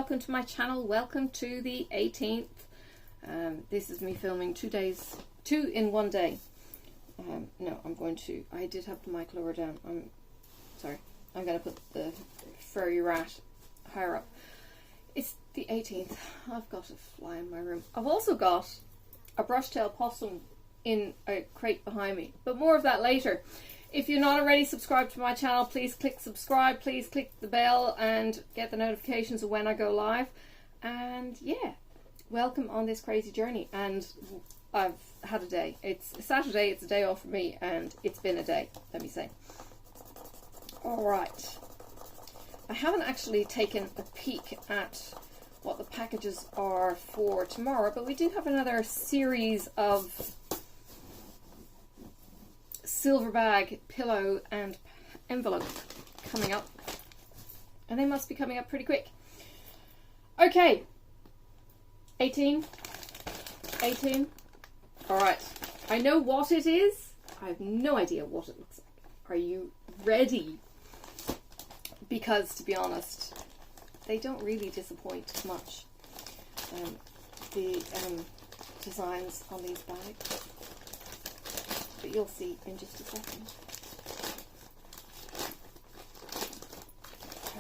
welcome to my channel. Welcome to the 18th. This is me filming 2 in 1 day. No, I did have the mic lower down. I'm going to put the furry rat higher up. It's the 18th. I've got a fly in my room. I've also got a brush-tailed possum in a crate behind me, but more of that later. If you're not already subscribed to my channel, please click subscribe, please click the bell and get the notifications of when I go live. And yeah, welcome on this crazy journey. And I've had a day. It's Saturday, it's a day off for me, and it's been a day, let me say. Alright, I haven't actually taken a peek at what the packages are for tomorrow, but we do have another series of silver bag, pillow and envelope coming up, and they must be coming up pretty quick. Okay, 18. All right, I know what it is. I have no idea what it looks like. Are you ready? Because to be honest, they don't really disappoint much. The designs on these bags, but you'll see in just a second.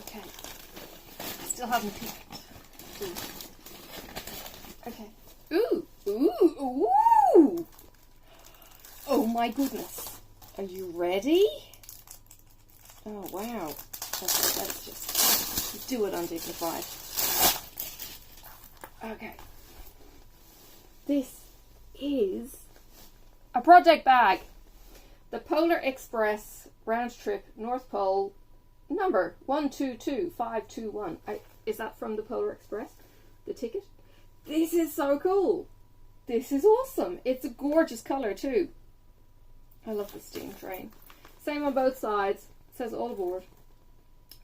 Okay, I still haven't peeked. Okay. Ooh, ooh, ooh! Oh my goodness! Are you ready? Oh wow! Okay, let's just do it undignified. Okay. This is a project bag. The Polar Express round trip North Pole number 122521. Is that from the Polar Express? The ticket? This is so cool. This is awesome. It's a gorgeous colour too. I love the steam train. Same on both sides. It says all aboard.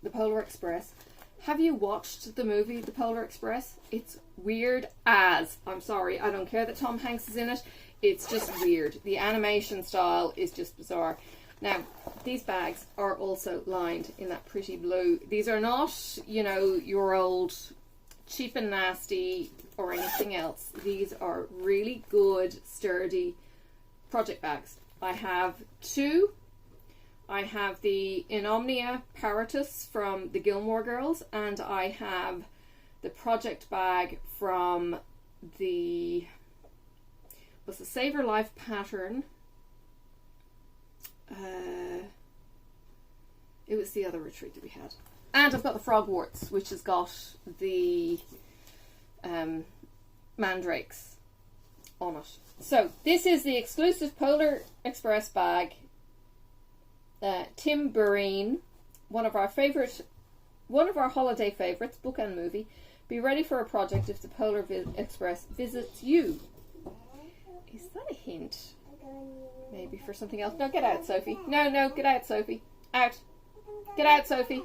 The Polar Express. Have you watched the movie The Polar Express? It's weird as. I'm sorry, I don't care that Tom Hanks is in it. It's just weird. The animation style is just bizarre. Now, these bags are also lined in that pretty blue. These are not, you know, your old cheap and nasty or anything else. These are really good, sturdy project bags. I have two. I have the Inomnia Paratus from the Gilmore Girls, and I have the project bag from the Save Your Life pattern. It was the other retreat that we had. And I've got the Frogwarts, which has got the mandrakes on it. So this is the exclusive Polar Express bag. Tim Bureen, one of our holiday favourites, book and movie. Be ready for a project if the Polar Express visits you. Is that a hint? Maybe for something else. No, get out, Sophie. No, get out, Sophie. Out. Get out, Sophie.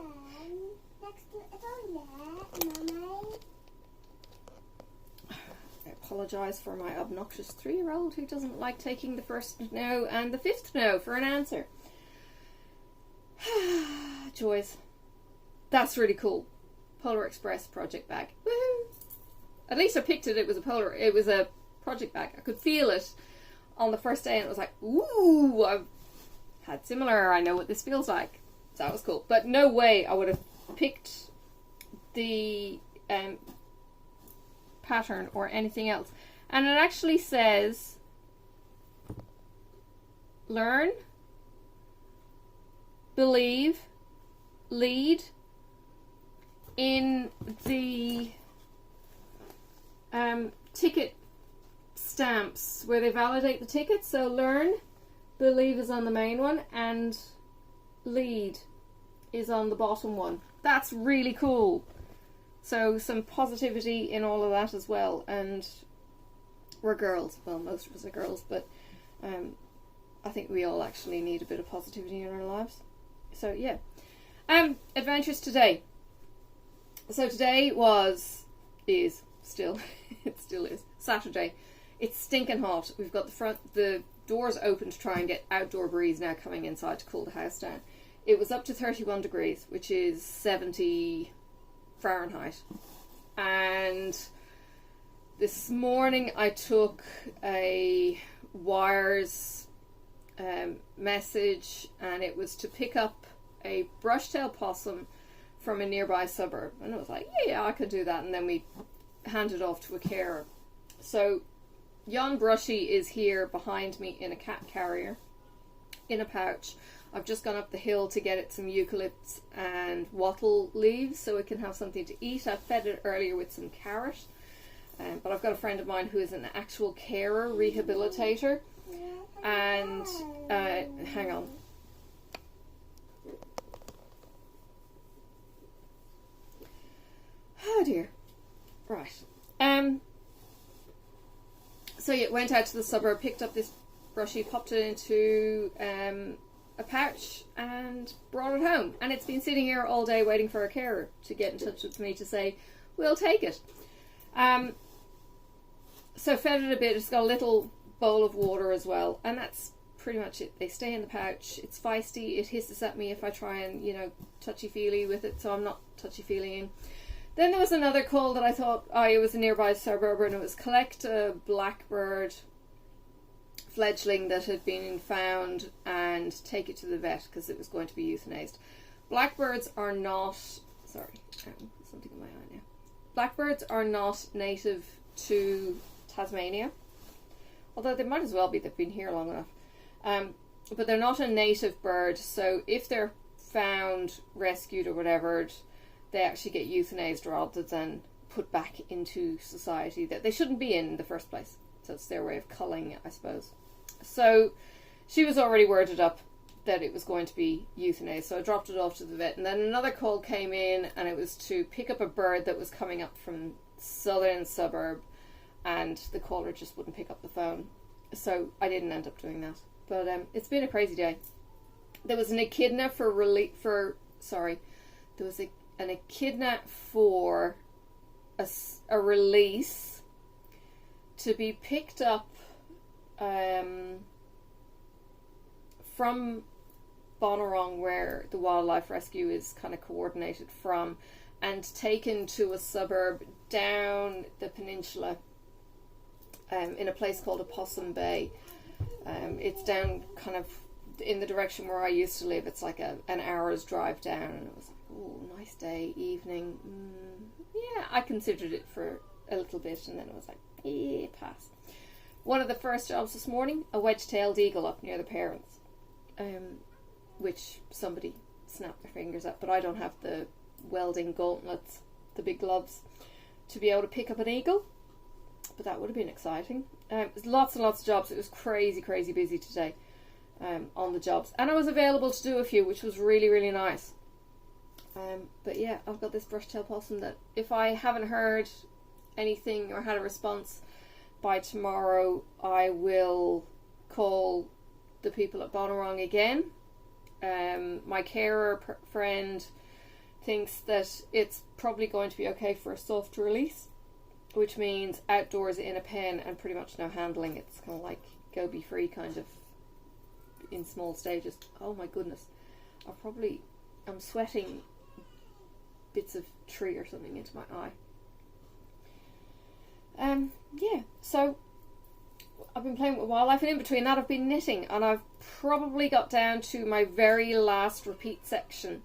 I apologise for my obnoxious 3-year-old who doesn't like taking the first no and the fifth no for an answer. Joys. That's really cool. Polar Express project bag. Woohoo! At least I picked it. It was a project bag. I could feel it on the first day and it was like, ooh, I've had similar. I know what this feels like. So that was cool. But no way I would have picked the pattern or anything else. And it actually says learn, believe, lead in the ticket stamps where they validate the ticket. So learn, believe is on the main one, and lead is on the bottom one. That's really cool. So some positivity in all of that as well. And we're girls. Well, most of us are girls, but I think we all actually need a bit of positivity in our lives. So yeah. Adventures today. So today it still is Saturday. It's stinking hot. We've got the doors open to try and get outdoor breeze now coming inside to cool the house down. It was up to 31 degrees, which is 70 Fahrenheit. and this morning I took a wires message, and it was to pick up a brush-tailed possum from a nearby suburb, and I was like, yeah, I could do that, and then we handed off to a carer. So Jan Brushy is here behind me in a cat carrier, in a pouch. I've just gone up the hill to get it some eucalypts and wattle leaves so it can have something to eat. I fed it earlier with some carrot, but I've got a friend of mine who is an actual carer, rehabilitator, and hang on. Oh dear. Right. So yeah, went out to the suburb, picked up this brushy, popped it into a pouch and brought it home. And it's been sitting here all day waiting for a carer to get in touch with me to say, we'll take it. So fed it a bit. It's got a little bowl of water as well. And that's pretty much it. They stay in the pouch. It's feisty. It hisses at me if I try and, touchy-feely with it. So I'm not touchy-feelying. Then there was another call that I thought, it was a nearby suburb, and it was collect a blackbird fledgling that had been found and take it to the vet because it was going to be euthanized. Blackbirds are not, something in my eye now. Blackbirds are not native to Tasmania, although they might as well be, they've been here long enough. But they're not a native bird, so if they're found, rescued or whatever, they actually get euthanized rather than put back into society that they shouldn't be in the first place. So it's their way of culling it, I suppose. So she was already worded up that it was going to be euthanized, so I dropped it off to the vet. And then another call came in, and it was to pick up a bird that was coming up from southern suburb, and the caller just wouldn't pick up the phone. So I didn't end up doing that. But it's been a crazy day. There was an echidna there was an echidna for a release to be picked up from Bonnarong, where the wildlife rescue is kind of coordinated from, and taken to a suburb down the peninsula in a place called Opossum Bay. It's down kind of in the direction where I used to live. It's like an hour's drive down, and it was like, oh, nice day, evening. Yeah, I considered it for a little bit, and then it was like, pass. One of the first jobs this morning, a wedge-tailed eagle up near the parents, which somebody snapped their fingers at, but I don't have the welding gauntlets, the big gloves, to be able to pick up an eagle, but that would have been exciting. Lots and lots of jobs. It was crazy busy today on the jobs, and I was available to do a few, which was really, really nice. But yeah, I've got this brush-tailed possum that if I haven't heard anything or had a response by tomorrow, I will call the people at Bonnarong again. My carer friend thinks that it's probably going to be okay for a soft release, which means outdoors in a pen and pretty much no handling. It's kind of like go be free kind of in small stages. Oh my goodness, I'm sweating bits of tree or something into my eye. Yeah, so I've been playing with wildlife, and in between that I've been knitting, and I've probably got down to my very last repeat section.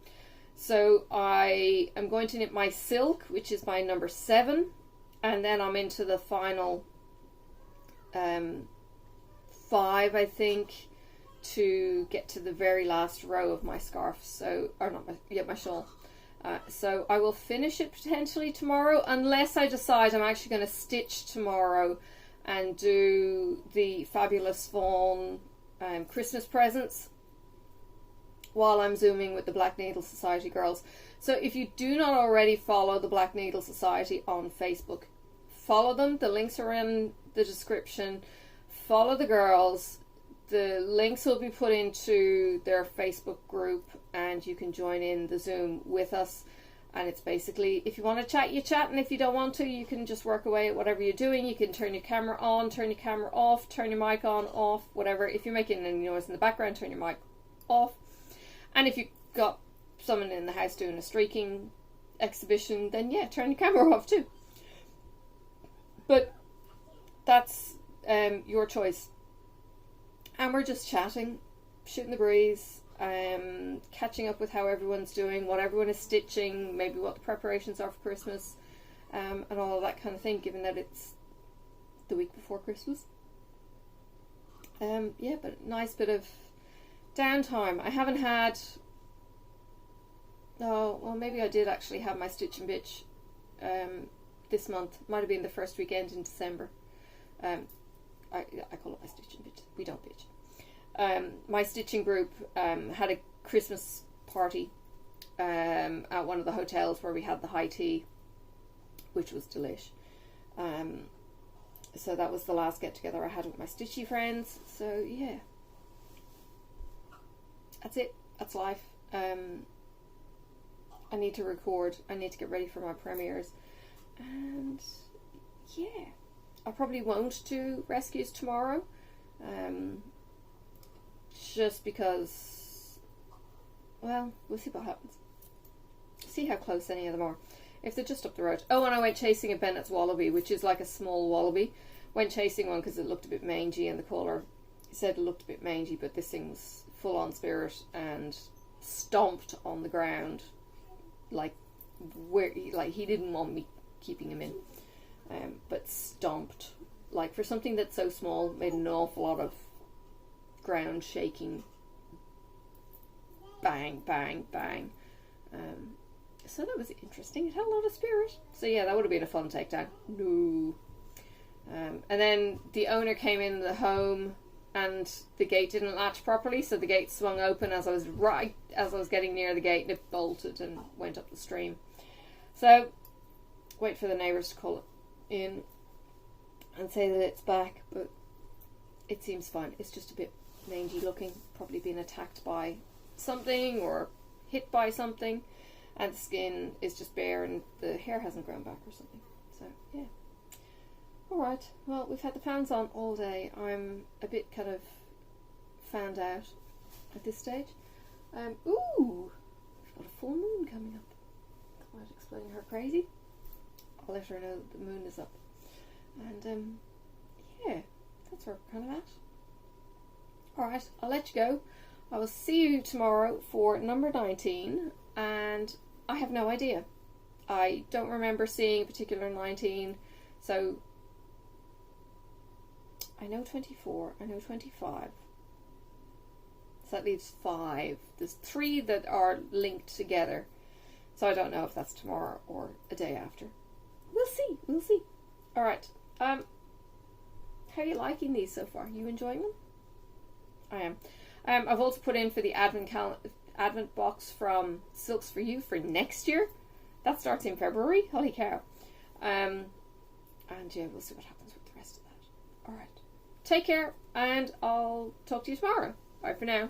So I am going to knit my silk, which is my number 7, and then I'm into the final 5, I think, to get to the very last row of my scarf. So, or not my shawl. So I will finish it potentially tomorrow, unless I decide I'm actually going to stitch tomorrow and do the Fabulous Fawn Christmas presents while I'm zooming with the Black Needle Society girls. So if you do not already follow the Black Needle Society on Facebook, follow them. The links are in the description. Follow the girls. The links will be put into their Facebook group, and you can join in the Zoom with us. And it's basically, if you want to chat, you chat, and if you don't want to, you can just work away at whatever you're doing. You can turn your camera on, turn your camera off, turn your mic on, off, whatever. If you're making any noise in the background, turn your mic off. And if you've got someone in the house doing a streaking exhibition, then yeah, turn your camera off too. But that's your choice. And we're just chatting, shooting the breeze, catching up with how everyone's doing, what everyone is stitching, maybe what the preparations are for Christmas, and all of that kind of thing, given that it's the week before Christmas. Yeah, but nice bit of downtime. I haven't had... Oh, well, maybe I did actually have my Stitch and Bitch this month. Might have been the first weekend in December. I call it my Stitch and Bitch. We don't bitch. My stitching group had a Christmas party at one of the hotels where we had the high tea, which was delish. So that was the last get together I had with my stitchy friends. So yeah, that's it. That's life. I need to record. I need to get ready for my premieres, and yeah, I probably won't do rescues tomorrow. Just because, well, we'll see what happens. See how close any of them are. If they're just up the road. Oh, and I went chasing a Bennett's wallaby, which is like a small wallaby. Went chasing one because it looked a bit mangy, and the caller said it looked a bit mangy, but this thing's full on spirit and stomped on the ground like he didn't want me keeping him in, but stomped, like, for something that's so small, made an awful lot of ground shaking, bang, bang, bang. So that was interesting. It had a lot of spirit. So yeah, that would have been a fun takedown. No. And then the owner came in the home, and the gate didn't latch properly, so the gate swung open as I was getting near the gate, and it bolted and went up the stream. So wait for the neighbours to call it in and say that it's back, but it seems fine. It's just a bit mangy looking, probably been attacked by something or hit by something, and the skin is just bare and the hair hasn't grown back or something. So yeah. Alright, well, we've had the fans on all day. I'm a bit kind of fanned out at this stage. Ooh, we've got a full moon coming up. Quite explaining her crazy. I'll let her know that the moon is up. And yeah, that's where we're kind of at. Alright, I'll let you go. I will see you tomorrow for number 19, and I have no idea. I don't remember seeing a particular 19, so I know 24, I know 25. So that leaves 5. There's 3 that are linked together. So I don't know if that's tomorrow or a day after. We'll see. Alright. How are you liking these so far? Are you enjoying them? I am. I've also put in for the advent box from Silks for You for next year. That starts in February. Holy cow. And yeah, we'll see what happens with the rest of that. Alright. Take care, and I'll talk to you tomorrow. Bye for now.